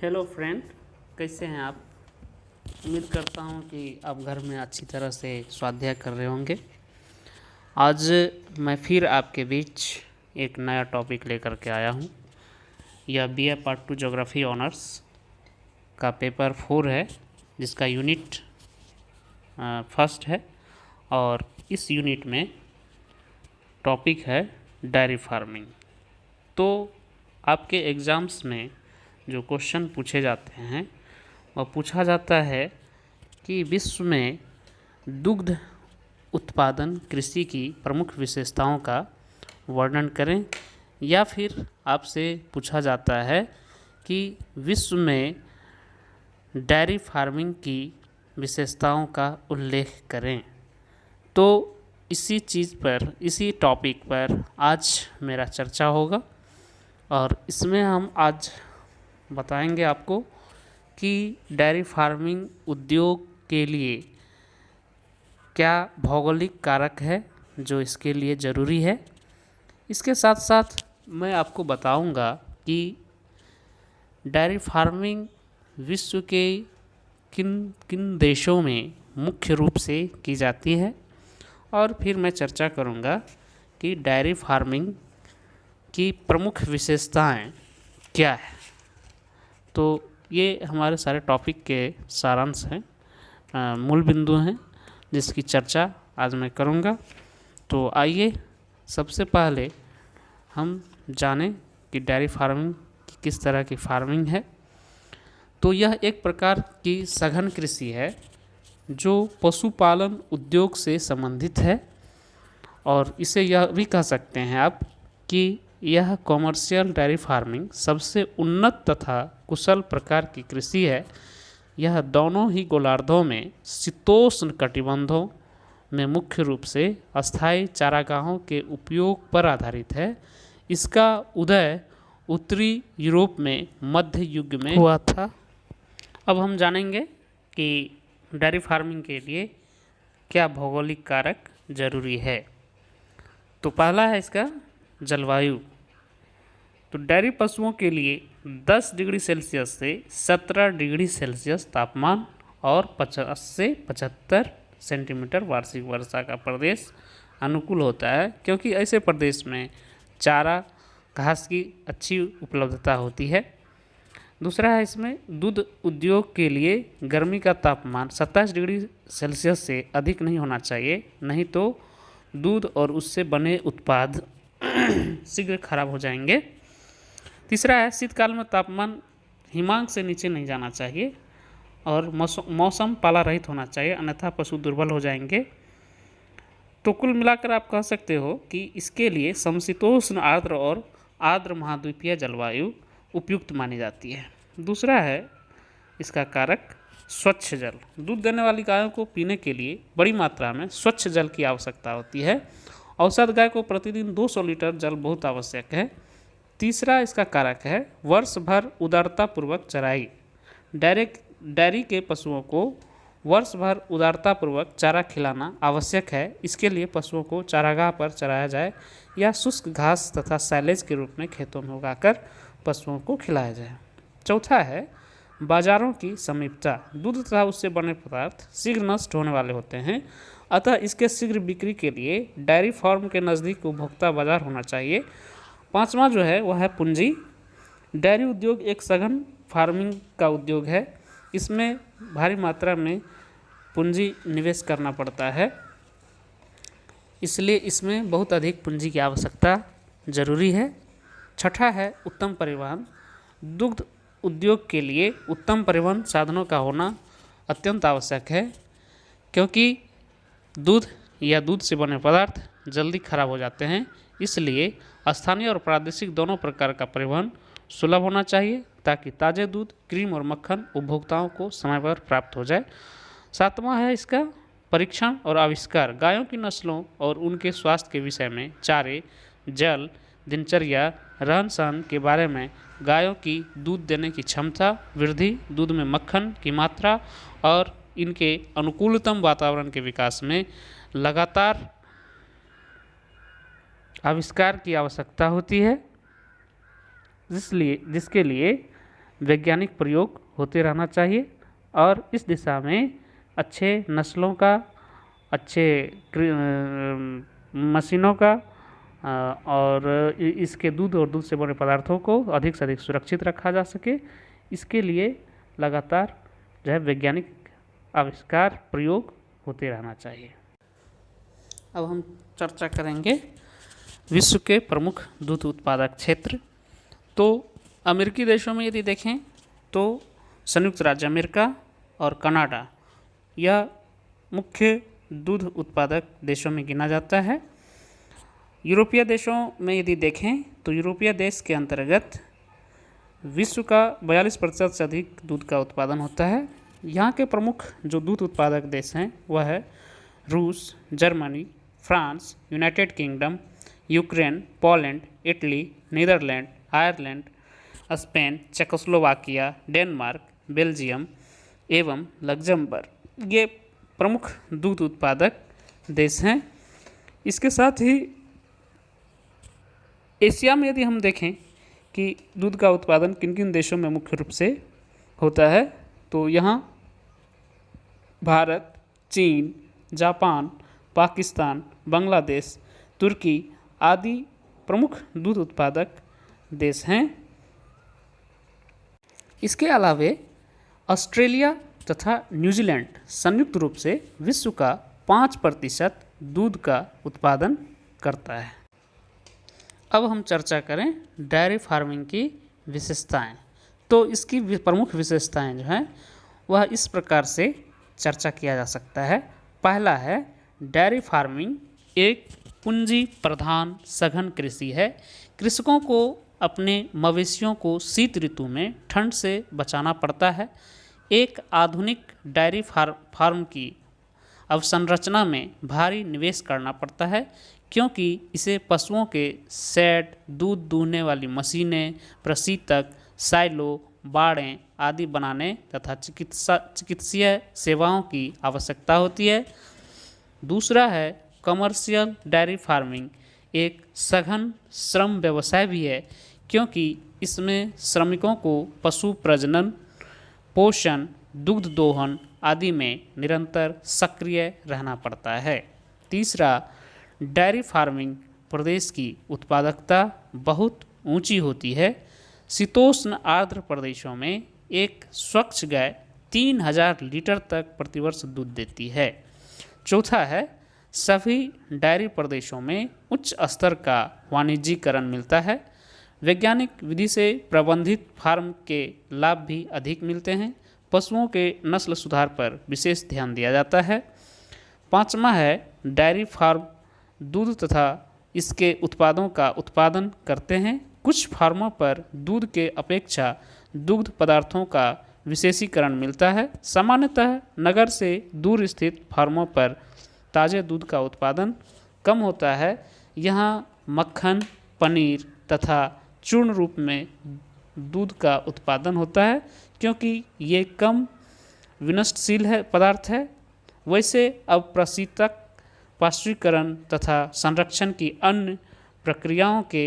Hello friend, कैसे हैं आप। उम्मीद करता हूं कि आप घर में अच्छी तरह से स्वाध्याय कर रहे होंगे। आज मैं फिर आपके बीच एक नया टॉपिक लेकर के आया हूं। यह बीए पार्ट 2 ज्योग्राफी ऑनर्स का पेपर 4 है, जिसका यूनिट फर्स्ट है। और इस यूनिट में टॉपिक है डेयरी फार्मिंग। तो आपके एग्ज़ाम्स में जो क्वेश्चन पूछे जाते हैं वह पूछा जाता है कि विश्व में दुग्ध उत्पादन कृषि की प्रमुख विशेषताओं का वर्णन करें, या फिर आपसे पूछा जाता है कि विश्व में डेयरी फार्मिंग की विशेषताओं का उल्लेख करें। तो इसी टॉपिक पर आज मेरा चर्चा होगा, और इसमें हम आज बताएंगे आपको कि डेयरी फार्मिंग उद्योग के लिए क्या भौगोलिक कारक है जो इसके लिए ज़रूरी है। इसके साथ साथ मैं आपको बताऊंगा कि डेयरी फार्मिंग विश्व के किन किन देशों में मुख्य रूप से की जाती है, और फिर मैं चर्चा करूंगा कि डेयरी फार्मिंग की प्रमुख विशेषताएं क्या है। तो ये हमारे सारे टॉपिक के सारांश हैं, मूल बिंदु हैं, जिसकी चर्चा आज मैं करूंगा। तो आइए सबसे पहले हम जानें कि डेयरी फार्मिंग किस तरह की फार्मिंग है। तो यह एक प्रकार की सघन कृषि है जो पशुपालन उद्योग से संबंधित है, और इसे यह भी कह सकते हैं आप कि यह कॉमर्शियल डेयरी फार्मिंग सबसे उन्नत तथा कुशल प्रकार की कृषि है। यह दोनों ही गोलार्धों में शीतोष्ण कटिबंधों में मुख्य रूप से अस्थायी चारागाहों के उपयोग पर आधारित है। इसका उदय उत्तरी यूरोप में मध्य युग में हुआ था। अब हम जानेंगे कि डेयरी फार्मिंग के लिए क्या भौगोलिक कारक जरूरी है। तो पहला है इसका जलवायु। तो डेयरी पशुओं के लिए 10 डिग्री सेल्सियस से 17 डिग्री सेल्सियस तापमान और 50 से 75 सेंटीमीटर वार्षिक वर्षा का प्रदेश अनुकूल होता है, क्योंकि ऐसे प्रदेश में चारा घास की अच्छी उपलब्धता होती है। दूसरा है इसमें दूध उद्योग के लिए गर्मी का तापमान 27 डिग्री सेल्सियस से अधिक नहीं होना चाहिए, नहीं तो दूध और उससे बने उत्पाद शीघ्र खराब हो जाएंगे। तीसरा है शीतकाल में तापमान हिमांक से नीचे नहीं जाना चाहिए, और मौसम पाला रहित होना चाहिए, अन्यथा पशु दुर्बल हो जाएंगे। तो कुल मिलाकर आप कह सकते हो कि इसके लिए समशीतोष्ण आर्द्र और आर्द्र महाद्वीपीय जलवायु उपयुक्त मानी जाती है। दूसरा है इसका कारक स्वच्छ जल। दूध देने वाली गायों को पीने के लिए बड़ी मात्रा में स्वच्छ जल की आवश्यकता होती है। औसत गाय को प्रतिदिन 200 लीटर जल बहुत आवश्यक है। तीसरा इसका कारक है वर्ष भर उदारतापूर्वक चराई। डेयरी के पशुओं को वर्ष भर उदारतापूर्वक चारा खिलाना आवश्यक है। इसके लिए पशुओं को चारागाह पर चराया जाए या शुष्क घास तथा साइलेज के रूप में खेतों में उगाकर पशुओं को खिलाया जाए। चौथा है बाजारों की समीपता। दूध तथा उससे बने पदार्थ शीघ्र नष्ट होने वाले होते हैं, अतः इसके शीघ्र बिक्री के लिए डेयरी फार्म के नज़दीक उपभोक्ता बाजार होना चाहिए। पांचवा जो है वह है पूंजी। डेयरी उद्योग एक सघन फार्मिंग का उद्योग है। इसमें भारी मात्रा में पूंजी निवेश करना पड़ता है, इसलिए इसमें बहुत अधिक पूंजी की आवश्यकता जरूरी है। छठा है उत्तम परिवहन। दुग्ध उद्योग के लिए उत्तम परिवहन साधनों का होना अत्यंत आवश्यक है, क्योंकि दूध या दूध से बने पदार्थ जल्दी खराब हो जाते हैं। इसलिए स्थानीय और प्रादेशिक दोनों प्रकार का परिवहन सुलभ होना चाहिए, ताकि ताज़े दूध, क्रीम और मक्खन उपभोक्ताओं को समय पर प्राप्त हो जाए। सातवां है इसका परीक्षण और आविष्कार। गायों की नस्लों और उनके स्वास्थ्य के विषय में चारे, जल, दिनचर्या, रहन सहन के बारे में गायों की दूध देने की क्षमता, वृद्धि, दूध में मक्खन की मात्रा और इनके अनुकूलतम वातावरण के विकास में लगातार आविष्कार की आवश्यकता होती है, जिसके लिए वैज्ञानिक प्रयोग होते रहना चाहिए और इस दिशा में अच्छे नस्लों का, अच्छे मशीनों का और इसके दूध और दूध से बने पदार्थों को अधिक से अधिक सुरक्षित रखा जा सके, इसके लिए लगातार जो है वैज्ञानिक आविष्कार प्रयोग होते रहना चाहिए। अब हम चर्चा करेंगे विश्व के प्रमुख दूध उत्पादक क्षेत्र। तो अमेरिकी देशों में यदि देखें तो संयुक्त राज्य अमेरिका और कनाडा यह मुख्य दूध उत्पादक देशों में गिना जाता है। यूरोपीय देशों में यदि देखें तो यूरोपीय देश के अंतर्गत विश्व का 42% से अधिक दूध का उत्पादन होता है। यहाँ के प्रमुख जो दूध उत्पादक देश हैं वह है रूस, Germany, France, United Kingdom, Ukraine, Poland, Italy, Netherland, Ireland, Spain, Czechoslovakia, Denmark, Belgium एवं लग्जमबर्ग, ये प्रमुख दूध उत्पादक देश हैं। इसके साथ ही एशिया में यदि हम देखें कि दूध का उत्पादन किन किन देशों में मुख्य रूप से होता है तो यहाँ भारत, चीन, जापान, पाकिस्तान, बांग्लादेश, तुर्की आदि प्रमुख दूध उत्पादक देश हैं। इसके अलावे ऑस्ट्रेलिया तथा न्यूजीलैंड संयुक्त रूप से विश्व का 5% दूध का उत्पादन करता है। अब हम चर्चा करें डेयरी फार्मिंग की विशेषताएं। तो इसकी प्रमुख विशेषताएं जो हैं वह इस प्रकार से चर्चा किया जा सकता है। पहला है डेयरी फार्मिंग एक पूंजी प्रधान सघन कृषि है। कृषकों को अपने मवेशियों को शीत ऋतु में ठंड से बचाना पड़ता है। एक आधुनिक डेयरी फार्म की अवसंरचना में भारी निवेश करना पड़ता है क्योंकि इसे पशुओं के शेड, दूध दूहने वाली मशीनें, प्रशीतक, साइलो, बाड़ें आदि बनाने तथा चिकित्सीय सेवाओं की आवश्यकता होती है। दूसरा है कमर्शियल डेयरी फार्मिंग एक सघन श्रम व्यवसाय भी है क्योंकि इसमें श्रमिकों को पशु प्रजनन, पोषण, दुग्ध दोहन आदि में निरंतर सक्रिय रहना पड़ता है। तीसरा, डेयरी फार्मिंग प्रदेश की उत्पादकता बहुत ऊंची होती है। शीतोष्ण आर्द्र प्रदेशों में एक स्वच्छ गाय 3000 लीटर तक प्रतिवर्ष दूध देती है। चौथा है सभी डेयरी प्रदेशों में उच्च स्तर का वाणिज्यीकरण मिलता है। वैज्ञानिक विधि से प्रबंधित फार्म के लाभ भी अधिक मिलते हैं। पशुओं के नस्ल सुधार पर विशेष ध्यान दिया जाता है। पांचवा है डेयरी फार्म दूध तथा इसके उत्पादों का उत्पादन करते हैं। कुछ फार्मों पर दूध के अपेक्षा दुग्ध पदार्थों का विशेषीकरण मिलता है। सामान्यतः नगर से दूर स्थित फार्मों पर ताज़े दूध का उत्पादन कम होता है। यहाँ मक्खन, पनीर तथा चूर्ण रूप में दूध का उत्पादन होता है क्योंकि ये कम विनष्टशील पदार्थ है। वैसे अब प्रशीतक, पाश्चुरीकरण तथा संरक्षण की अन्य प्रक्रियाओं के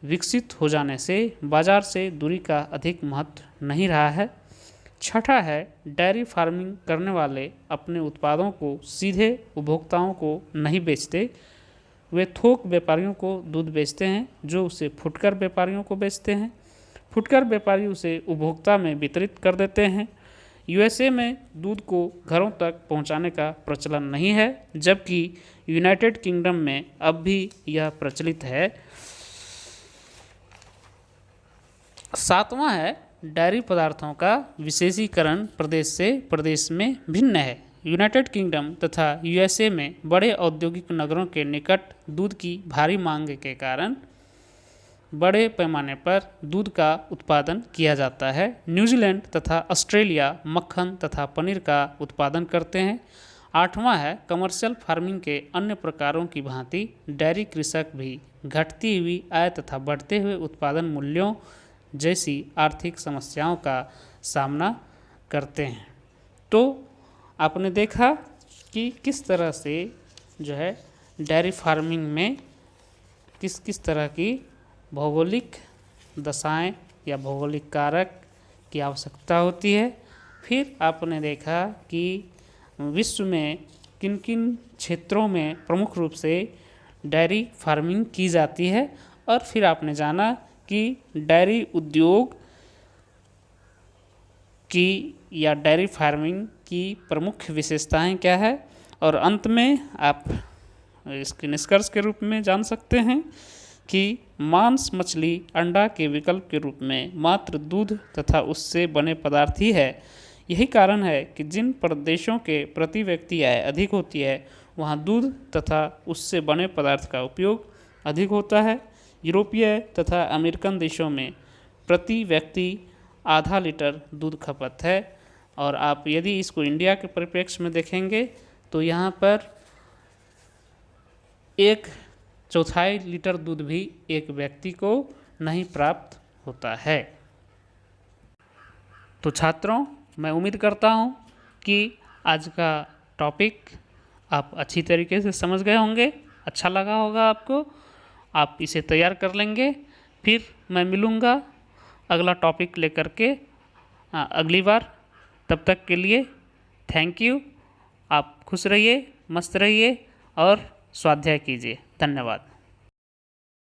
विकसित हो जाने से बाजार से दूरी का अधिक महत्व नहीं रहा है। छठा है डेयरी फार्मिंग करने वाले अपने उत्पादों को सीधे उपभोक्ताओं को नहीं बेचते, वे थोक व्यापारियों को दूध बेचते हैं जो उसे फुटकर व्यापारियों को बेचते हैं। फुटकर व्यापारी उसे उपभोक्ता में वितरित कर देते हैं। यूएसए में दूध को घरों तक पहुंचाने का प्रचलन नहीं है जबकि यूनाइटेड किंगडम में अब भी यह प्रचलित है। सातवां है डेयरी पदार्थों का विशेषीकरण प्रदेश से प्रदेश में भिन्न है। यूनाइटेड किंगडम तथा यूएसए में बड़े औद्योगिक नगरों के निकट दूध की भारी मांग के कारण बड़े पैमाने पर दूध का उत्पादन किया जाता है। न्यूजीलैंड तथा ऑस्ट्रेलिया मक्खन तथा पनीर का उत्पादन करते हैं। आठवां है कमर्शियल फार्मिंग के अन्य प्रकारों की भांति डेयरी कृषक भी घटती हुई आय तथा बढ़ते हुए उत्पादन मूल्यों जैसी आर्थिक समस्याओं का सामना करते हैं। तो आपने देखा कि किस तरह से जो है डेयरी फार्मिंग में किस किस तरह की भौगोलिक दशाएं या भौगोलिक कारक की आवश्यकता होती है। फिर आपने देखा कि विश्व में किन किन क्षेत्रों में प्रमुख रूप से डेयरी फार्मिंग की जाती है, और फिर आपने जाना कि डेयरी उद्योग की या डेयरी फार्मिंग की प्रमुख विशेषताएं क्या है, और अंत में आप इसके निष्कर्ष के रूप में जान सकते हैं कि मांस, मछली, अंडा के विकल्प के रूप में मात्र दूध तथा उससे बने पदार्थ ही है। यही कारण है कि जिन प्रदेशों के प्रति व्यक्ति आय अधिक होती है वहाँ दूध तथा उससे बने पदार्थ का उपयोग अधिक होता है। यूरोपीय तथा अमेरिकन देशों में प्रति व्यक्ति आधा लीटर दूध खपत है, और आप यदि इसको इंडिया के परिप्रेक्ष्य में देखेंगे तो यहाँ पर 1/4 लीटर दूध भी एक व्यक्ति को नहीं प्राप्त होता है। तो छात्रों, मैं उम्मीद करता हूँ कि आज का टॉपिक आप अच्छी तरीके से समझ गए होंगे, अच्छा लगा होगा आपको, आप इसे तैयार कर लेंगे। फिर मैं मिलूँगा अगला टॉपिक लेकर के अगली बार। तब तक के लिए थैंक यू। आप खुश रहिए, मस्त रहिए और स्वाध्याय कीजिए। धन्यवाद।